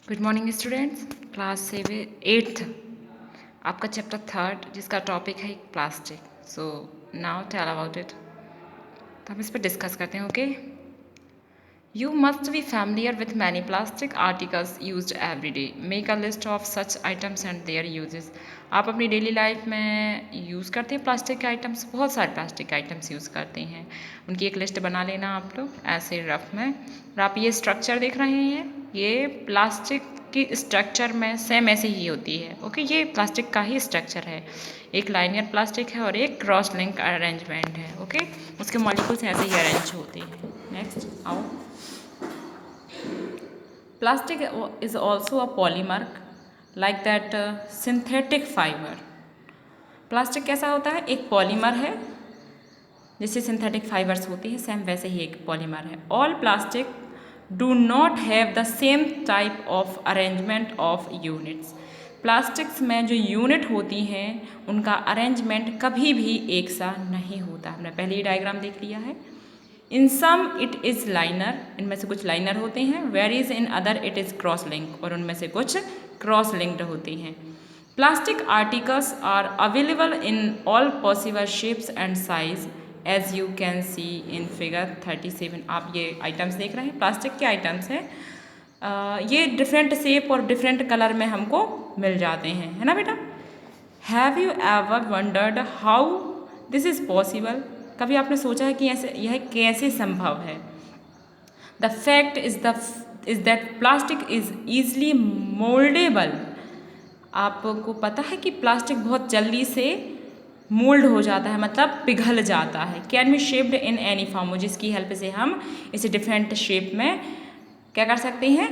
Good morning students. Class 8th आपका chapter 3 जिसका topic है plastic. So now tell about it. तो हम इस पर डिस्कस करते हैं। Okay, you must be familiar with many plastic articles used every day. Make a list of such items and their uses. आप अपनी डेली लाइफ में यूज़ करते हैं प्लास्टिक के आइटम्स, बहुत सारे प्लास्टिक के आइटम्स यूज़ करते हैं। उनकी एक लिस्ट बना लेना आप लोग ऐसे रफ में। और आप ये स्ट्रक्चर देख रहे हैं, ये प्लास्टिक की स्ट्रक्चर में सेम ऐसे ही होती है। ओके, ये प्लास्टिक का ही स्ट्रक्चर है। एक लाइनियर प्लास्टिक है और एक क्रॉस लिंक अरेंजमेंट है। ओके, उसके मॉलिक्यूल्स ऐसे ही अरेंज होते हैं। नेक्स्ट आओ। Plastic is also a polymer like that synthetic fiber. Plastic कैसा होता है? एक पॉलीमर है, जैसे सिंथेटिक फाइबर्स होती है सेम वैसे ही एक पॉलीमर है। All plastic do not have the same type of arrangement of units. Plastics में जो यूनिट होती हैं उनका अरेंजमेंट कभी भी एक सा नहीं होता। हमने पहले ही डायग्राम देख लिया है। In some it is linear, इनमें से कुछ लाइनर होते हैं। Whereas in other it is cross link, और उनमें से कुछ क्रॉस लिंक्ड होती हैं। Plastic articles are available in all possible shapes and size as you can see in figure 37। आप ये आइटम्स देख रहे हैं, प्लास्टिक के आइटम्स हैं। ये डिफरेंट शेप और डिफरेंट कलर में हमको मिल जाते हैं, है ना बेटा। Have you ever wondered how this is possible? कभी आपने सोचा है कि ऐसे यह कैसे संभव है? The fact is that plastic is easily mouldable. आपको पता है कि प्लास्टिक बहुत जल्दी से मोल्ड हो जाता है, मतलब पिघल जाता है। Can be shaped in any form, जिसकी हेल्प से हम इसे डिफरेंट शेप में क्या कर सकते हैं,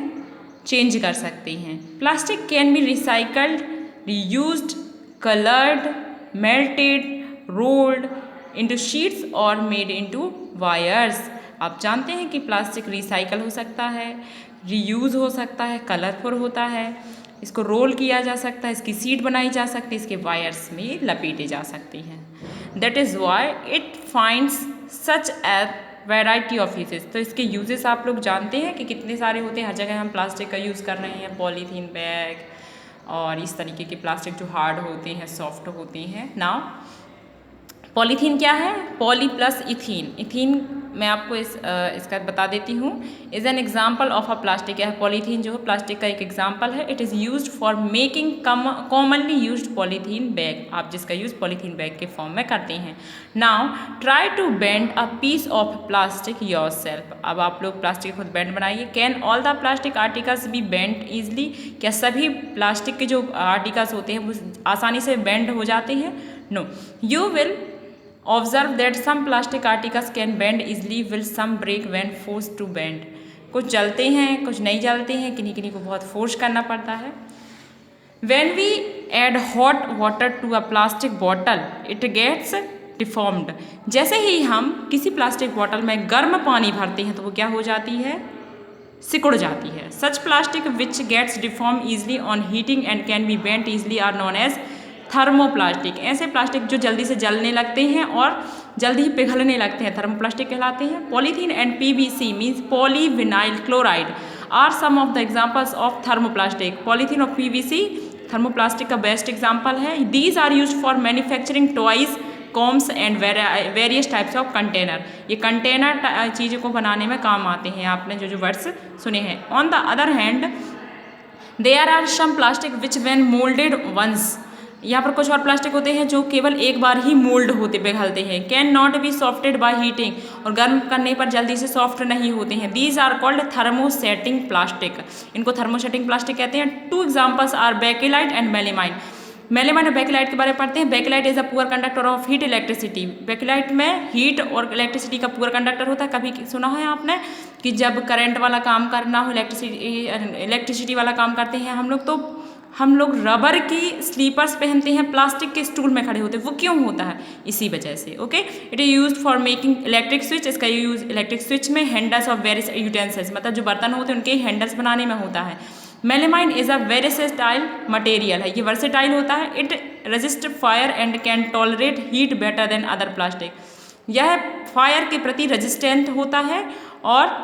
चेंज कर सकते हैं। Plastic can be recycled, reused, coloured, melted, rolled into sheets और मेड इंटू वायर्स। आप जानते हैं कि प्लास्टिक रिसाइकल हो सकता है, रीयूज़ हो सकता है, कलरफुल होता है, इसको रोल किया जा सकता है, इसकी सीट बनाई जा सकती है, इसके वायर्स में लपेटे जा सकती हैं। That is why it finds such A variety of uses. तो इसके यूजेस आप लोग जानते हैं कि कितने सारे होते हैं। हर जगह हम प्लास्टिक का यूज़ कर रहे हैं, पॉलीथीन बैग और इस तरीके के प्लास्टिक जो हार्ड होते हैं, सॉफ्ट होते हैं। नाउ पॉलीथीन क्या है? Poly plus ethene. इथीन मैं आपको इसका बता देती हूँ। Is an example of a plastic. है पॉलीथीन जो है प्लास्टिक का एक एग्जाम्पल है। It is used for making commonly used polythene bag. आप जिसका यूज़ पॉलीथीन बैग के फॉर्म में करते हैं। Now try to bend a piece of plastic yourself. अब आप लोग प्लास्टिक खुद बेंड बनाइए। Can all the plastic articles be bend easily? क्या सभी प्लास्टिक के जो आर्टिकल्स होते हैं वो आसानी से बेंड हो जाते हैं? No. You will observe that some plastic articles can bend easily, will some break when force to bend. कुछ जलते हैं, कुछ नहीं जलते हैं, किन्हीं किन्हीं को बहुत फोर्स करना पड़ता है। When we add hot water to a plastic bottle it gets deformed. जैसे ही हम किसी प्लास्टिक बॉटल में गर्म पानी भरते हैं तो वो क्या हो जाती है, सिकुड़ जाती है। Such plastic which gets deform easily on heating and can be bent easily are known as thermoplastic. ऐसे प्लास्टिक जो जल्दी से जलने लगते हैं और जल्दी ही पिघलने लगते हैं थर्मोप्लास्टिक कहलाते हैं। Polythene and PVC means polyvinyl chloride are some of the examples of thermoplastic. Polythene और पीवीसी थर्मोप्लास्टिक का बेस्ट एग्जाम्पल है। These are use for manufacturing toys, combs and various types of container. ये container चीज़ों को बनाने में काम आते हैं। आपने जो जो वर्ड्स सुने हैं। On the other hand there are some plastic which when moulded once. यहाँ पर कुछ और प्लास्टिक होते हैं जो केवल एक बार ही मोल्ड होते पिघलते हैं। Can not be softed by heating, और गर्म करने पर जल्दी से सॉफ्ट नहीं होते हैं। These are called thermosetting plastic. इनको थर्मोसेटिंग प्लास्टिक कहते हैं। Two examples are Bakelite and melamine. Melamine और बेकेलाइट के बारे में पढ़ते हैं। Bakelite is a poor conductor of heat electricity. Bakelite में हीट और इलेक्ट्रिसिटी का पुअर कंडक्टर होता है। कभी सुना है आपने कि जब करंट वाला काम करना हो, इलेक्ट्रिसिटी वाला काम करते हैं हम लोग, तो हम लोग रबर की स्लीपर्स पहनते हैं, प्लास्टिक के स्टूल में खड़े होते हैं। वो क्यों होता है? इसी वजह से। Okay, it is used for making electric switch. इसका यूज इलेक्ट्रिक स्विच में, हैंडल्स ऑफ वेरियस यूटेंसिल्स, मतलब जो बर्तन होते हैं उनके हैंडल्स बनाने में होता है। मेलेमाइन इज अ वेरिसेटाइल मटेरियल है, ये वर्सेटाइल होता है। It resist fire and can tolerate heat better than other plastic. यह फायर के प्रति रेजिस्टेंट होता है और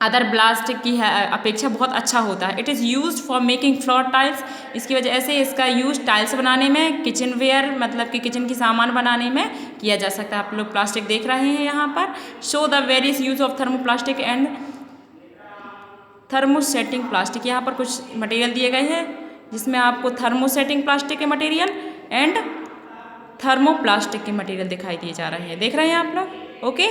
अदर प्लास्टिक की अपेक्षा बहुत अच्छा होता है। It is used for making floor tiles, इसकी वजह से इसका यूज टाइल्स बनाने में, किचन वेयर मतलब कि किचन की सामान बनाने में किया जा सकता है। आप लोग प्लास्टिक देख रहे हैं यहाँ पर। Show the various use of thermoplastic and thermosetting plastic. यहाँ पर कुछ मटेरियल दिए गए हैं जिसमें आपको थर्मोसेटिंग प्लास्टिक के मटेरियल एंड थर्मोप्लास्टिक के मटेरियल दिखाई दिए जा रहे हैं। देख रहे हैं आप लोग? ओके।